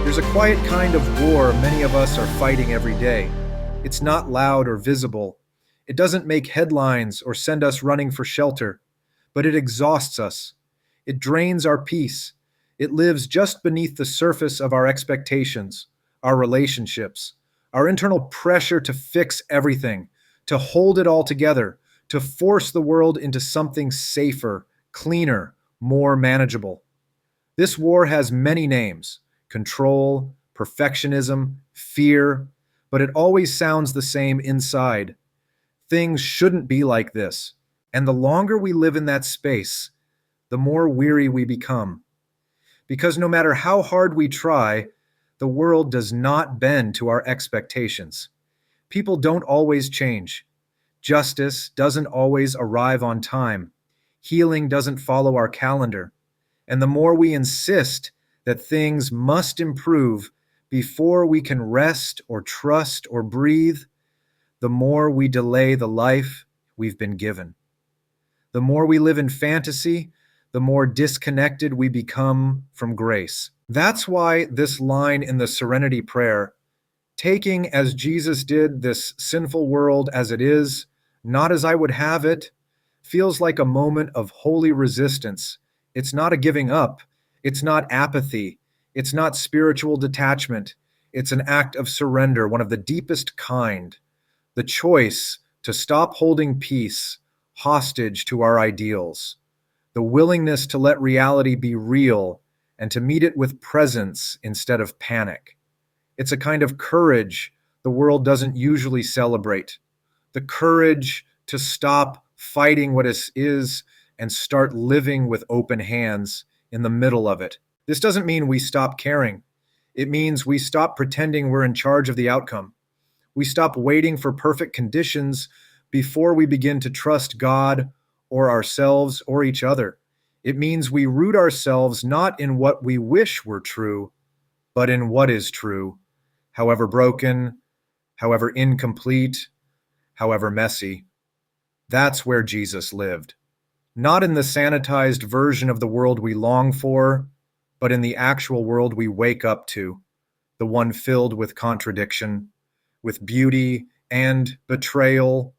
There's a quiet kind of war many of us are fighting every day. It's not loud or visible. It doesn't make headlines or send us running for shelter, but it exhausts us. It drains our peace. It lives just beneath the surface of our expectations, our relationships, our internal pressure to fix everything, to hold it all together, to force the world into something safer, cleaner, more manageable. This war has many names: control, perfectionism, fear, but it always sounds the same inside. Things shouldn't be like this. And the longer we live in that space, the more weary we become. Because no matter how hard we try, the world does not bend to our expectations. People don't always change. Justice doesn't always arrive on time. Healing doesn't follow our calendar. And the more we insist that things must improve before we can rest or trust or breathe, the more we delay the life we've been given. The more we live in fantasy, the more disconnected we become from grace. That's why this line in the Serenity Prayer, taking as Jesus did this sinful world as it is, not as I would have it, feels like a moment of holy resistance. It's not a giving up. It's not apathy. It's not spiritual detachment. It's an act of surrender, one of the deepest kind. The choice to stop holding peace hostage to our ideals. The willingness to let reality be real and to meet it with presence instead of panic. It's a kind of courage the world doesn't usually celebrate. The courage to stop fighting what is and start living with open hands in the middle of it. This doesn't mean we stop caring. It means we stop pretending we're in charge of the outcome. We stop waiting for perfect conditions before we begin to trust God or ourselves or each other. It means we root ourselves not in what we wish were true, but in what is true, however broken, however incomplete, however messy. That's where Jesus lived. Not in the sanitized version of the world we long for, but in the actual world we wake up to, the one filled with contradiction, with beauty and betrayal,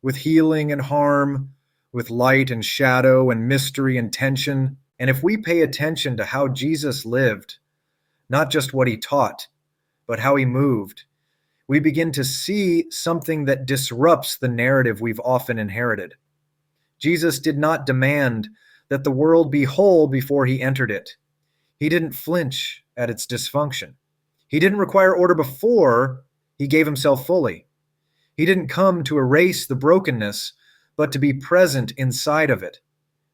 with healing and harm, with light and shadow and mystery and tension. And if we pay attention to how Jesus lived, not just what he taught, but how he moved, we begin to see something that disrupts the narrative we've often inherited. Jesus did not demand that the world be whole before he entered it. He didn't flinch at its dysfunction. He didn't require order before he gave himself fully. He didn't come to erase the brokenness, but to be present inside of it.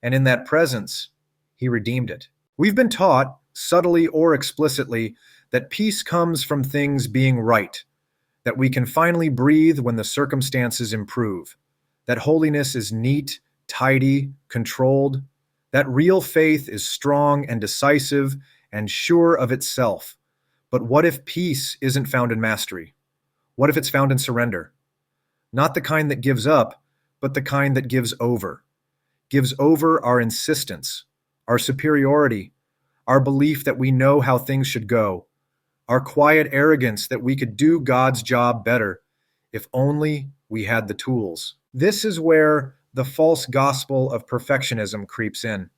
And in that presence, he redeemed it. We've been taught, subtly or explicitly, that peace comes from things being right, that we can finally breathe when the circumstances improve, that holiness is neat, tidy, controlled, that real faith is strong and decisive and sure of itself. But what if peace isn't found in mastery? What if it's found in surrender? Not the kind that gives up, but the kind that gives over our insistence, our superiority, our belief that we know how things should go, our quiet arrogance that we could do God's job better if only we had the tools. This is where the false gospel of perfectionism creeps in.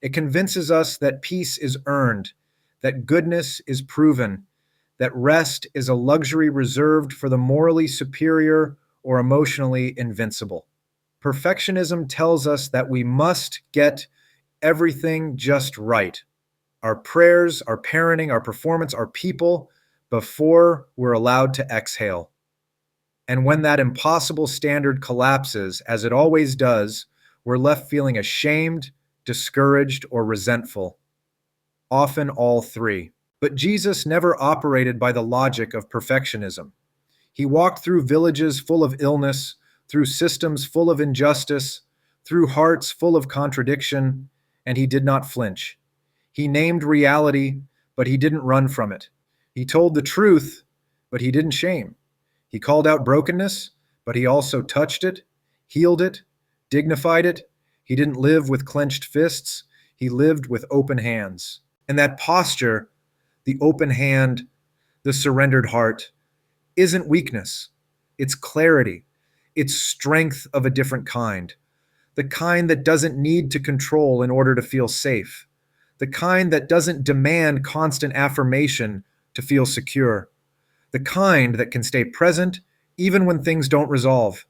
It convinces us that peace is earned, that goodness is proven, that rest is a luxury reserved for the morally superior or emotionally invincible. Perfectionism tells us that we must get everything just right. Our prayers, our parenting, our performance, our people, before we're allowed to exhale. And when that impossible standard collapses, as it always does, we're left feeling ashamed, discouraged, or resentful. Often all three. But Jesus never operated by the logic of perfectionism. He walked through villages full of illness, through systems full of injustice, through hearts full of contradiction, and he did not flinch. He named reality, but he didn't run from it. He told the truth, but he didn't shame. He called out brokenness, but he also touched it, healed it, dignified it. He didn't live with clenched fists. He lived with open hands. And that posture, the open hand, the surrendered heart, isn't weakness. It's clarity. It's strength of a different kind. The kind that doesn't need to control in order to feel safe. The kind that doesn't demand constant affirmation to feel secure. The kind that can stay present even when things don't resolve.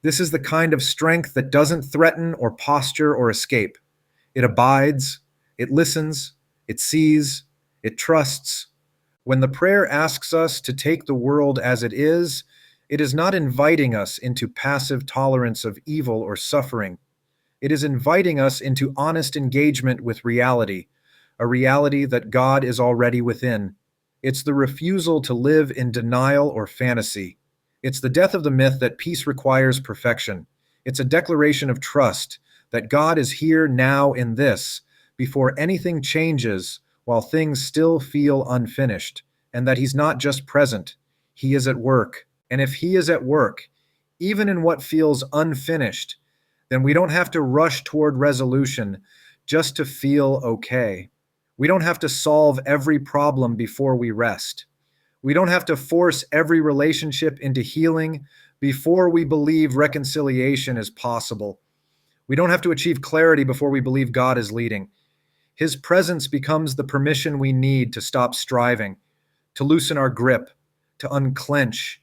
This is the kind of strength that doesn't threaten or posture or escape. It abides, it listens, it sees, it trusts. When the prayer asks us to take the world as it is not inviting us into passive tolerance of evil or suffering. It is inviting us into honest engagement with reality, a reality that God is already within. It's the refusal to live in denial or fantasy. It's the death of the myth that peace requires perfection. It's a declaration of trust that God is here now in this, before anything changes, while things still feel unfinished, and that He's not just present, He is at work. And if He is at work, even in what feels unfinished, then we don't have to rush toward resolution just to feel okay. We don't have to solve every problem before we rest. We don't have to force every relationship into healing before we believe reconciliation is possible. We don't have to achieve clarity before we believe God is leading. His presence becomes the permission we need to stop striving, to loosen our grip, to unclench,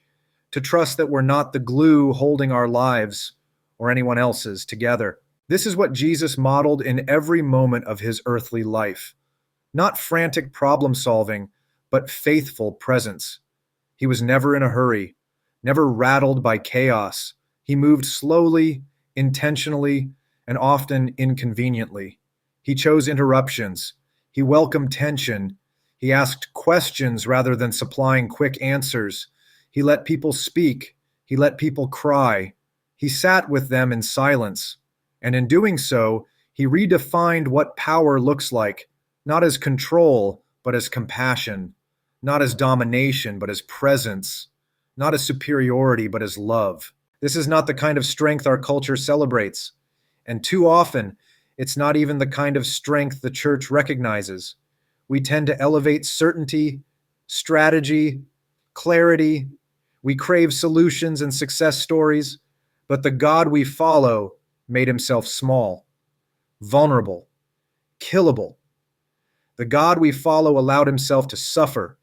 to trust that we're not the glue holding our lives or anyone else's together. This is what Jesus modeled in every moment of his earthly life. Not frantic problem solving, but faithful presence. He was never in a hurry, never rattled by chaos. He moved slowly, intentionally, and often inconveniently. He chose interruptions. He welcomed tension. He asked questions rather than supplying quick answers. He let people speak. He let people cry. He sat with them in silence. And in doing so, he redefined what power looks like, not as control, but as compassion, not as domination, but as presence, not as superiority, but as love. This is not the kind of strength our culture celebrates. And too often, it's not even the kind of strength the church recognizes. We tend to elevate certainty, strategy, clarity. We crave solutions and success stories, but the God we follow made himself small, vulnerable, killable. The God we follow allowed himself to suffer,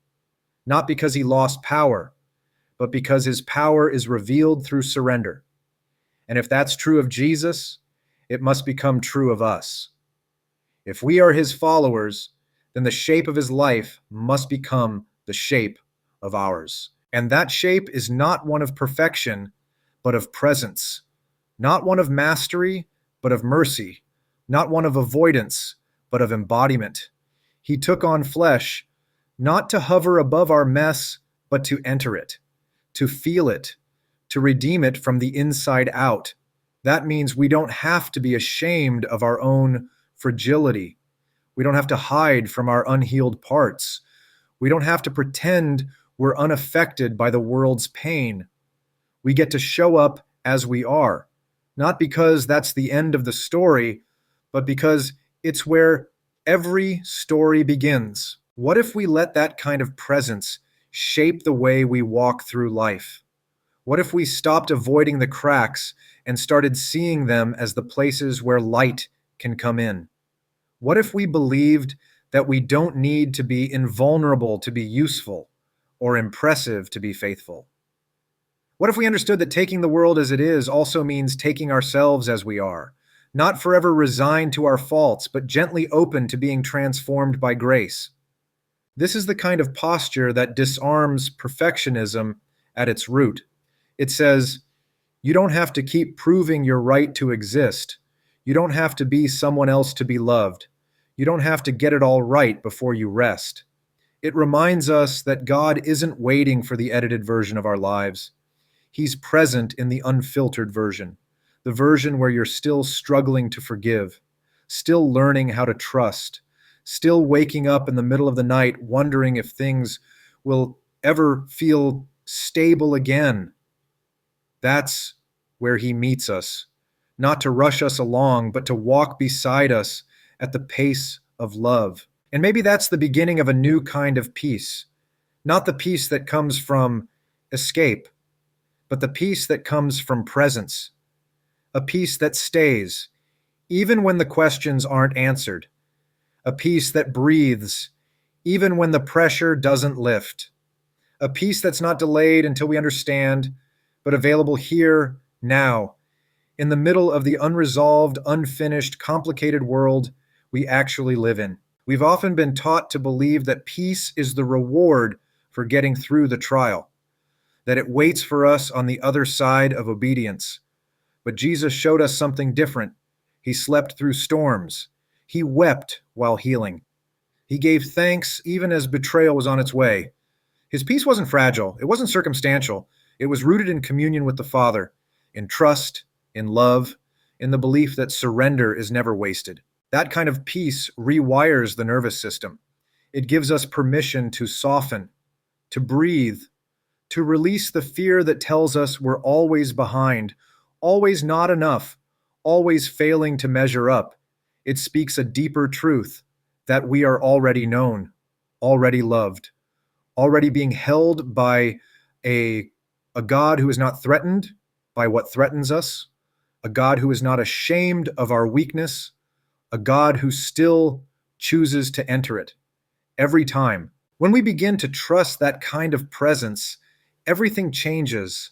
not because he lost power, but because his power is revealed through surrender. And if that's true of Jesus, it must become true of us. If we are his followers, then the shape of his life must become the shape of ours. And that shape is not one of perfection, but of presence. Not one of mastery, but of mercy. Not one of avoidance, but of embodiment. He took on flesh, not to hover above our mess, but to enter it, to feel it, to redeem it from the inside out. That means we don't have to be ashamed of our own fragility. We don't have to hide from our unhealed parts. We don't have to pretend we're unaffected by the world's pain. We get to show up as we are, not because that's the end of the story, but because it's where every story begins. What if we let that kind of presence shape the way we walk through life? What if we stopped avoiding the cracks and started seeing them as the places where light can come in? What if we believed that we don't need to be invulnerable to be useful or impressive to be faithful? What if we understood that taking the world as it is also means taking ourselves as we are, not forever resigned to our faults, but gently open to being transformed by grace? This is the kind of posture that disarms perfectionism at its root. It says, you don't have to keep proving your right to exist. You don't have to be someone else to be loved. You don't have to get it all right before you rest. It reminds us that God isn't waiting for the edited version of our lives. He's present in the unfiltered version, the version where you're still struggling to forgive, still learning how to trust, still waking up in the middle of the night wondering if things will ever feel stable again. That's where he meets us, not to rush us along, but to walk beside us at the pace of love. And maybe that's the beginning of a new kind of peace, not the peace that comes from escape, but the peace that comes from presence, a peace that stays, even when the questions aren't answered, a peace that breathes, even when the pressure doesn't lift, a peace that's not delayed until we understand, but available here, now, in the middle of the unresolved, unfinished, complicated world we actually live in. We've often been taught to believe that peace is the reward for getting through the trial, that it waits for us on the other side of obedience. But Jesus showed us something different. He slept through storms. He wept while healing. He gave thanks even as betrayal was on its way. His peace wasn't fragile. It wasn't circumstantial. It was rooted in communion with the Father, in trust, in love, in the belief that surrender is never wasted. That kind of peace rewires the nervous system. It gives us permission to soften, to breathe, to release the fear that tells us we're always behind, always not enough, always failing to measure up. It speaks a deeper truth that we are already known, already loved, already being held by a, a God who is not threatened by what threatens us, a God who is not ashamed of our weakness, a God who still chooses to enter it every time. When we begin to trust that kind of presence, everything changes,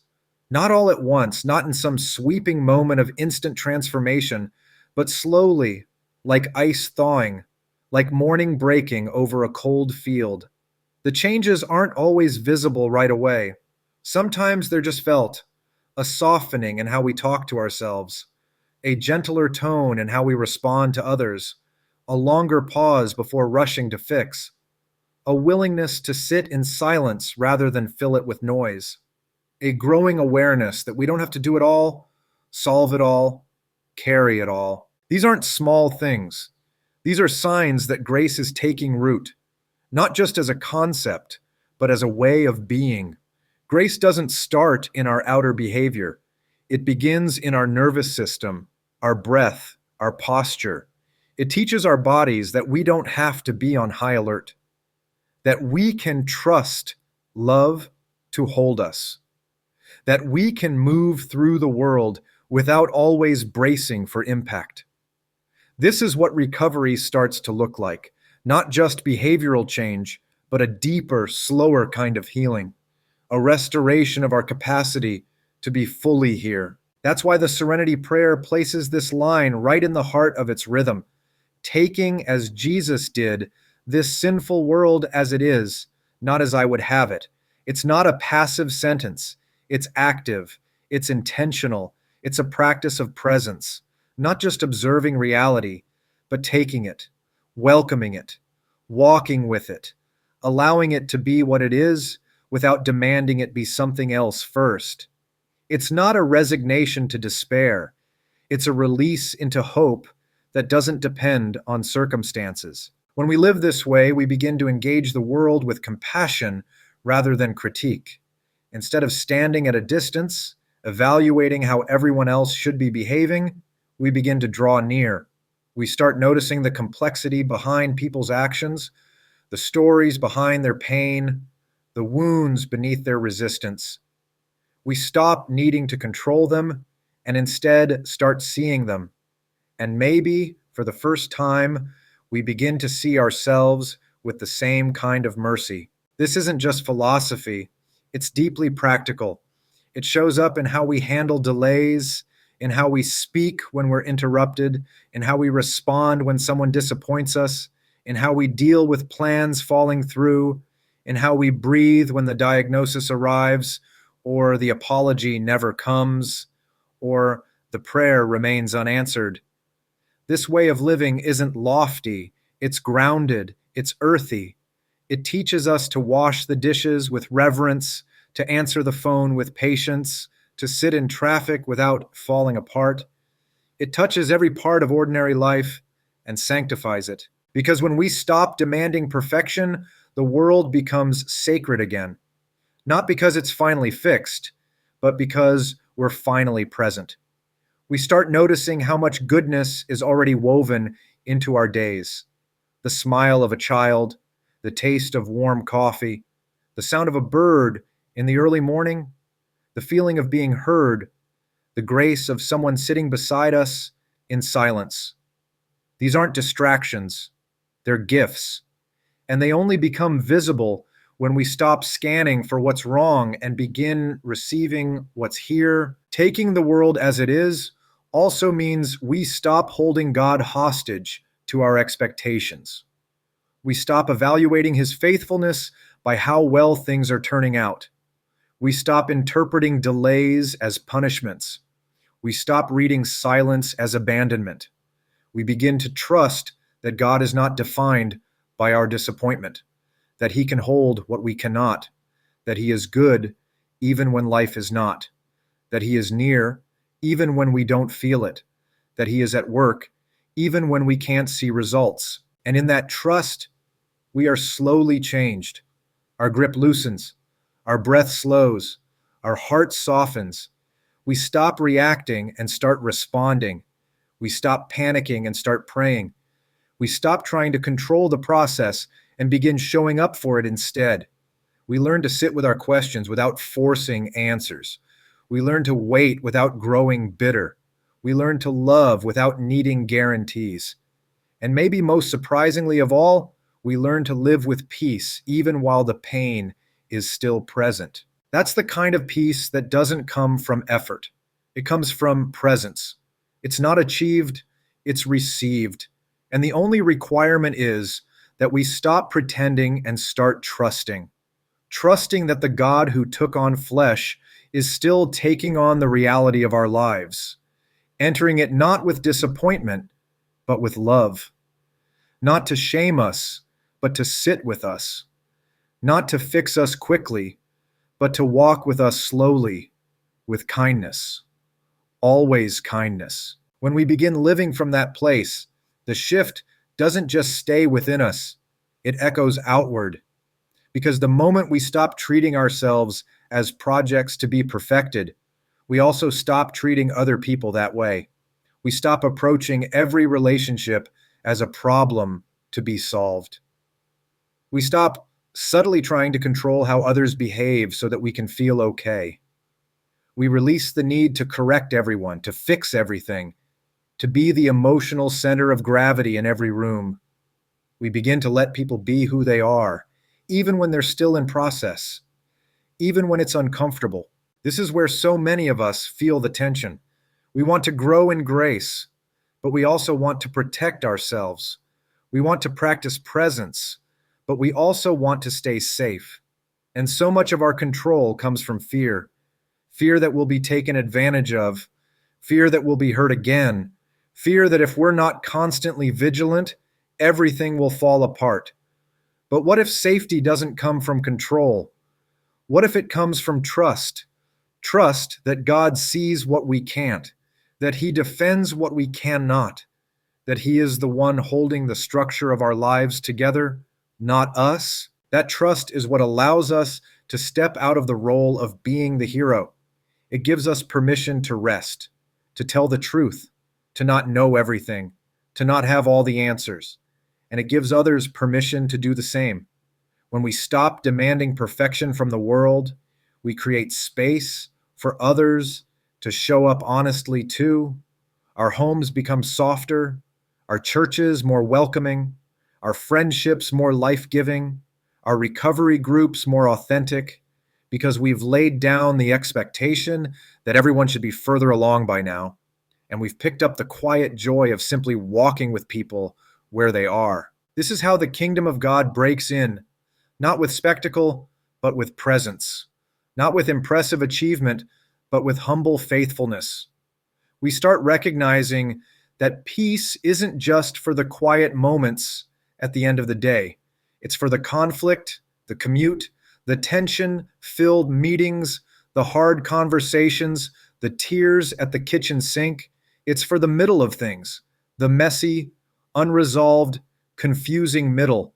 not all at once, not in some sweeping moment of instant transformation, but slowly, like ice thawing, like morning breaking over a cold field. The changes aren't always visible right away. Sometimes they're just felt, a softening in how we talk to ourselves, a gentler tone in how we respond to others, a longer pause before rushing to fix, a willingness to sit in silence rather than fill it with noise, a growing awareness that we don't have to do it all, solve it all, carry it all. These aren't small things. These are signs that grace is taking root, not just as a concept, but as a way of being. Grace doesn't start in our outer behavior. It begins in our nervous system, our breath, our posture. It teaches our bodies that we don't have to be on high alert, that we can trust love to hold us, that we can move through the world without always bracing for impact. This is what recovery starts to look like, not just behavioral change, but a deeper, slower kind of healing, a restoration of our capacity to be fully here. That's why the Serenity Prayer places this line right in the heart of its rhythm. Taking as Jesus did this sinful world as it is, not as I would have it. It's not a passive sentence. It's active. It's intentional. It's a practice of presence, not just observing reality, but taking it, welcoming it, walking with it, allowing it to be what it is without demanding it be something else first. It's not a resignation to despair. It's a release into hope that doesn't depend on circumstances. When we live this way, we begin to engage the world with compassion rather than critique. Instead of standing at a distance, evaluating how everyone else should be behaving, we begin to draw near. We start noticing the complexity behind people's actions, the stories behind their pain, the wounds beneath their resistance. We stop needing to control them and instead start seeing them. And maybe, for the first time, we begin to see ourselves with the same kind of mercy. This isn't just philosophy, it's deeply practical. It shows up in how we handle delays, in how we speak when we're interrupted, in how we respond when someone disappoints us, in how we deal with plans falling through, in how we breathe when the diagnosis arrives, or the apology never comes, or the prayer remains unanswered. This way of living isn't lofty, it's grounded, it's earthy. It teaches us to wash the dishes with reverence, to answer the phone with patience, to sit in traffic without falling apart. It touches every part of ordinary life and sanctifies it. Because when we stop demanding perfection, the world becomes sacred again. Not because it's finally fixed, but because we're finally present. We start noticing how much goodness is already woven into our days. The smile of a child, the taste of warm coffee, the sound of a bird in the early morning, the feeling of being heard, the grace of someone sitting beside us in silence. These aren't distractions, they're gifts, and they only become visible when we stop scanning for what's wrong and begin receiving what's here. Taking the world as it is also means we stop holding God hostage to our expectations. We stop evaluating his faithfulness by how well things are turning out. We stop interpreting delays as punishments. We stop reading silence as abandonment. We begin to trust that God is not defined by our disappointment, that he can hold what we cannot, that he is good even when life is not, that he is near even when we don't feel it, that he is at work even when we can't see results. And in that trust, we are slowly changed. Our grip loosens, our breath slows, our heart softens. We stop reacting and start responding. We stop panicking and start praying. We stop trying to control the process and begin showing up for it instead. We learn to sit with our questions without forcing answers. We learn to wait without growing bitter. We learn to love without needing guarantees. And maybe most surprisingly of all, we learn to live with peace even while the pain is still present. That's the kind of peace that doesn't come from effort. It comes from presence. It's not achieved, it's received. And the only requirement is that we stop pretending and start trusting. Trusting that the God who took on flesh is still taking on the reality of our lives, entering it not with disappointment, but with love. Not to shame us, but to sit with us. Not to fix us quickly, but to walk with us slowly, with kindness. Always kindness. When we begin living from that place, the shift doesn't just stay within us, it echoes outward. Because the moment we stop treating ourselves as projects to be perfected, we also stop treating other people that way. We stop approaching every relationship as a problem to be solved. We stop subtly trying to control how others behave so that we can feel okay. We release the need to correct everyone, to fix everything, to be the emotional center of gravity in every room. We begin to let people be who they are, even when they're still in process, even when it's uncomfortable. This is where so many of us feel the tension. We want to grow in grace, but we also want to protect ourselves. We want to practice presence, but we also want to stay safe. And so much of our control comes from fear. Fear that we'll be taken advantage of, fear that we'll be hurt again, fear that if we're not constantly vigilant, everything will fall apart. But what if safety doesn't come from control? What if it comes from trust? Trust that God sees what we can't, that he defends what we cannot, that he is the one holding the structure of our lives together, not us. That trust is what allows us to step out of the role of being the hero. It gives us permission to rest, to tell the truth, to not know everything, to not have all the answers. And it gives others permission to do the same. When we stop demanding perfection from the world, we create space for others to show up honestly too. Our homes become softer, our churches more welcoming, our friendships more life-giving, our recovery groups more authentic, because we've laid down the expectation that everyone should be further along by now, and we've picked up the quiet joy of simply walking with people where they are. This is how the kingdom of God breaks in, not with spectacle, but with presence, not with impressive achievement, but with humble faithfulness. We start recognizing that peace isn't just for the quiet moments at the end of the day. It's for the conflict, the commute, the tension-filled meetings, the hard conversations, the tears at the kitchen sink. It's for the middle of things, the messy, unresolved, confusing middle.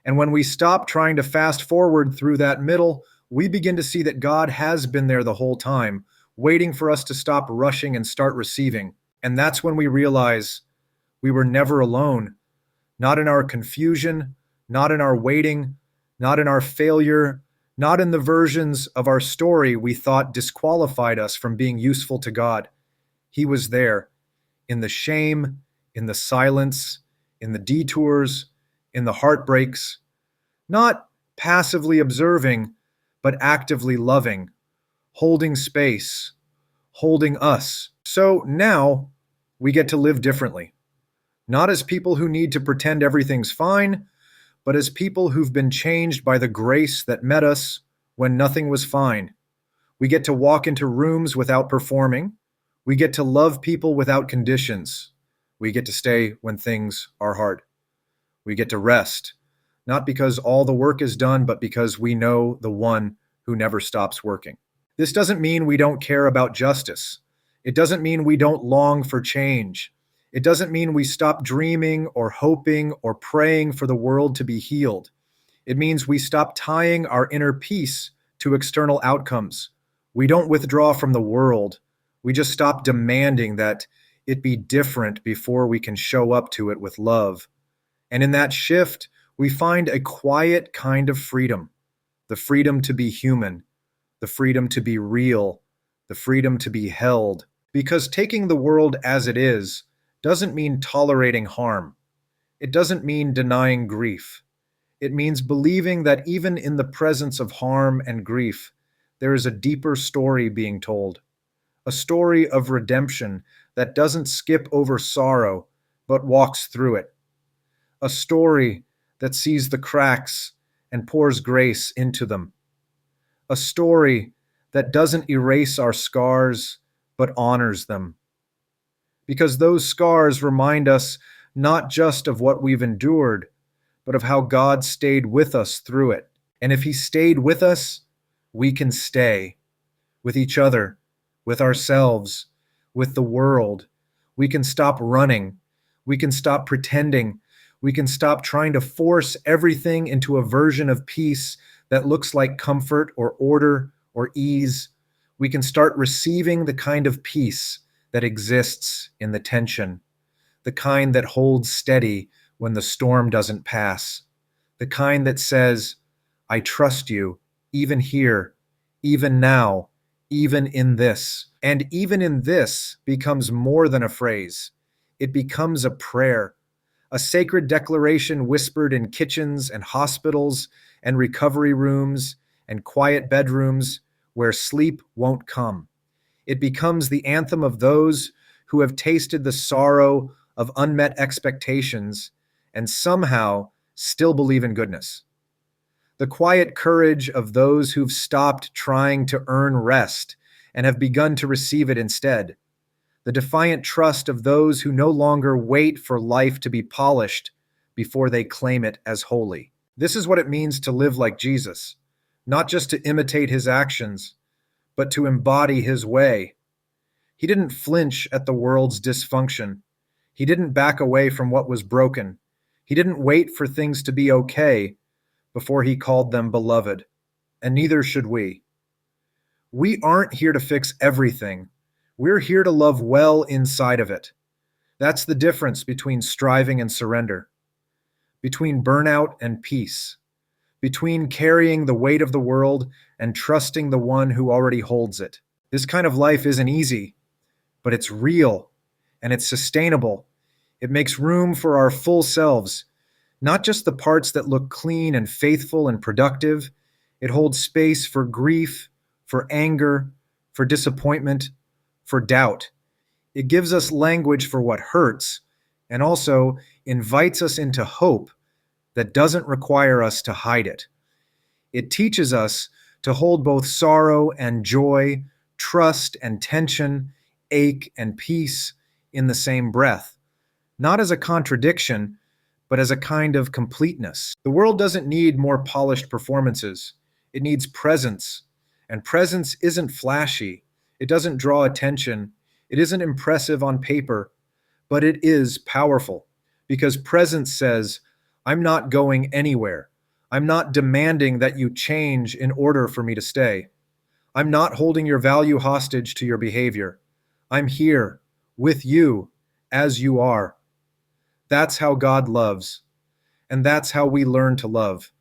And when we stop trying to fast forward through that middle, we begin to see that God has been there the whole time, waiting for us to stop rushing and start receiving. And that's when we realize we were never alone. not in our confusion, not in our waiting, not in our failure, not in the versions of our story we thought disqualified us from being useful to God. He was there, in the shame, in the silence, in the detours, in the heartbreaks, not passively observing, but actively loving, holding space, holding us. So now we get to live differently, not as people who need to pretend everything's fine, but as people who've been changed by the grace that met us when nothing was fine. We get to walk into rooms without performing. We get to love people without conditions. We get to stay when things are hard. We get to rest, not because all the work is done, but because we know the one who never stops working. This doesn't mean we don't care about justice. It doesn't mean we don't long for change. It doesn't mean we stop dreaming or hoping or praying for the world to be healed. It means we stop tying our inner peace to external outcomes. We don't withdraw from the world. We just stop demanding that it be different before we can show up to it with love. And in that shift, we find a quiet kind of freedom, the freedom to be human, the freedom to be real, the freedom to be held. Because taking the world as it is doesn't mean tolerating harm. It doesn't mean denying grief. It means believing that even in the presence of harm and grief, there is a deeper story being told, a story of redemption that doesn't skip over sorrow, but walks through it, a story that sees the cracks and pours grace into them, a story that doesn't erase our scars, but honors them. Because those scars remind us not just of what we've endured, but of how God stayed with us through it. And if He stayed with us, we can stay with each other, with ourselves, with the world. We can stop running. We can stop pretending. We can stop trying to force everything into a version of peace that looks like comfort or order or ease. We can start receiving the kind of peace that exists in the tension, the kind that holds steady when the storm doesn't pass, the kind that says, I trust you, even here, even now, even in this. And even in this becomes more than a phrase. It becomes a prayer, a sacred declaration whispered in kitchens and hospitals and recovery rooms and quiet bedrooms where sleep won't come. It becomes the anthem of those who have tasted the sorrow of unmet expectations and somehow still believe in goodness. The quiet courage of those who've stopped trying to earn rest and have begun to receive it instead. The defiant trust of those who no longer wait for life to be polished before they claim it as holy. This is what it means to live like Jesus, not just to imitate His actions, but to embody His way. He didn't flinch at the world's dysfunction. He didn't back away from what was broken. He didn't wait for things to be okay before He called them beloved, and neither should we. We aren't here to fix everything. We're here to love well inside of it. That's the difference between striving and surrender, between burnout and peace, between carrying the weight of the world and trusting the one who already holds it. This kind of life isn't easy, but it's real and it's sustainable. It makes room for our full selves, not just the parts that look clean and faithful and productive. It holds space for grief, for anger, for disappointment, for doubt. It gives us language for what hurts and also invites us into hope that doesn't require us to hide it. It teaches us to hold both sorrow and joy, trust and tension, ache and peace in the same breath, not as a contradiction, but as a kind of completeness. The world doesn't need more polished performances. It needs presence, and presence isn't flashy. It doesn't draw attention. It isn't impressive on paper, but it is powerful because presence says, I'm not going anywhere. I'm not demanding that you change in order for me to stay. I'm not holding your value hostage to your behavior. I'm here with you as you are. That's how God loves. And that's how we learn to love.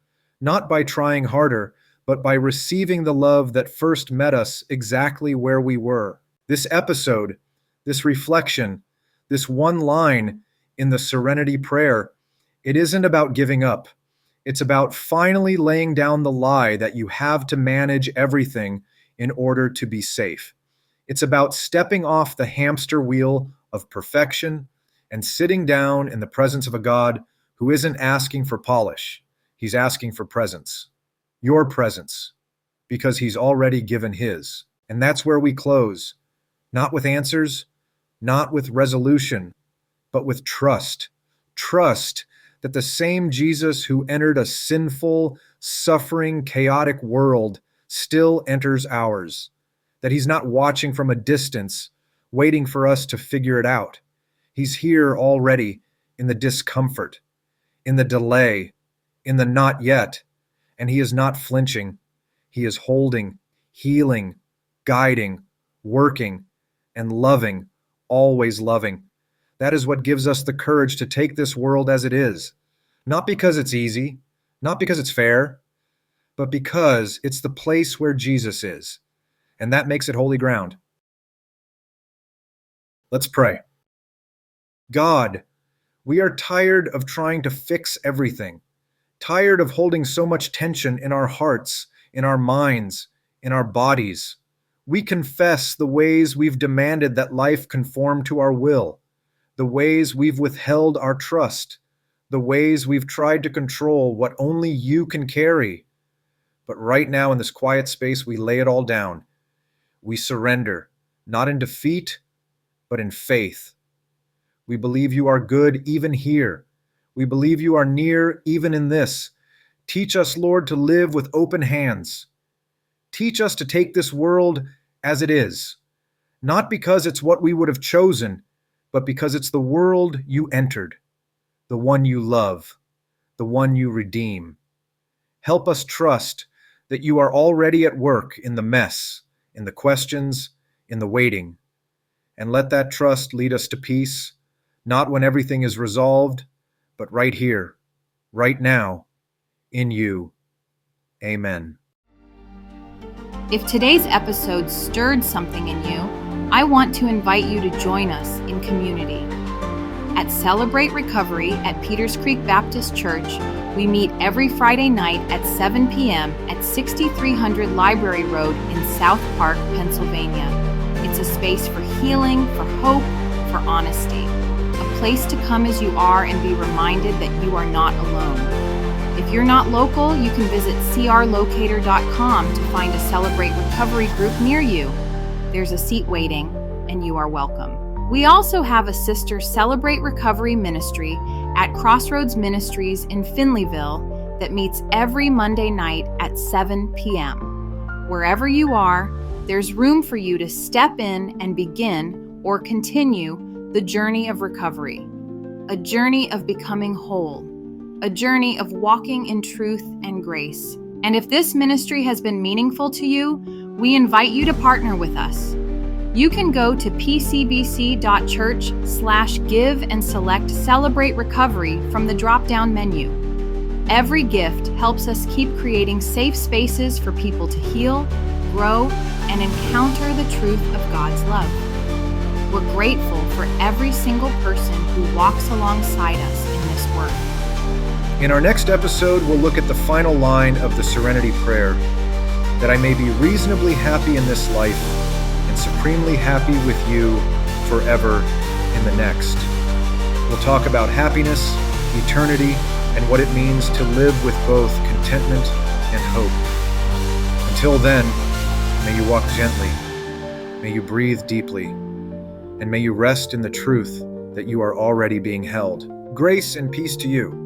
Not by trying harder, but by receiving the love that first met us exactly where we were. This episode, this reflection, this one line in the Serenity Prayer, it isn't about giving up. It's about finally laying down the lie that you have to manage everything in order to be safe. It's about stepping off the hamster wheel of perfection and sitting down in the presence of a God who isn't asking for polish. He's asking for presence. Your presence, because he's already given his. And that's where we close. Not with answers, not with resolution, but with trust. Trust that the same Jesus who entered a sinful, suffering, chaotic world still enters ours. That he's not watching from a distance, waiting for us to figure it out. He's here already in the discomfort, in the delay, in the not yet, and he is not flinching. He is holding, healing, guiding, working, and loving, always loving. That is what gives us the courage to take this world as it is. Not because it's easy, not because it's fair, but because it's the place where Jesus is. And that makes it holy ground. Let's pray. God, we are tired of trying to fix everything, tired of holding so much tension in our hearts, in our minds, in our bodies. We confess the ways we've demanded that life conform to our will, the ways we've withheld our trust, the ways we've tried to control what only you can carry. But right now in this quiet space, we lay it all down. We surrender, not in defeat, but in faith. We believe you are good even here. We believe you are near even in this. Teach us, Lord, to live with open hands. Teach us to take this world as it is, not because it's what we would have chosen, but because it's the world you entered, the one you love, the one you redeem. Help us trust that you are already at work in the mess, in the questions, in the waiting. And let that trust lead us to peace, not when everything is resolved, but right here, right now, in you. Amen. If today's episode stirred something in you, I want to invite you to join us in community. At Celebrate Recovery at Peters Creek Baptist Church, we meet every Friday night at 7 p.m. at 6300 Library Road in South Park, Pennsylvania. It's a space for healing, for hope, for honesty. A place to come as you are and be reminded that you are not alone. If you're not local, you can visit crlocator.com to find a Celebrate Recovery group near you. There's a seat waiting, and you are welcome. We also have a sister Celebrate Recovery ministry at Crossroads Ministries in Finleyville that meets every Monday night at 7 p.m. Wherever you are, there's room for you to step in and begin or continue the journey of recovery, a journey of becoming whole, a journey of walking in truth and grace. And if this ministry has been meaningful to you, we invite you to partner with us. You can go to pcbc.church/give and select Celebrate Recovery from the drop-down menu. Every gift helps us keep creating safe spaces for people to heal, grow, and encounter the truth of God's love. We're grateful for every single person who walks alongside us in this work. In our next episode, we'll look at the final line of the Serenity Prayer, that I may be reasonably happy in this life and supremely happy with you forever in the next. We'll talk about happiness, eternity, and what it means to live with both contentment and hope. Until then, may you walk gently, may you breathe deeply, and may you rest in the truth that you are already being held. Grace and peace to you.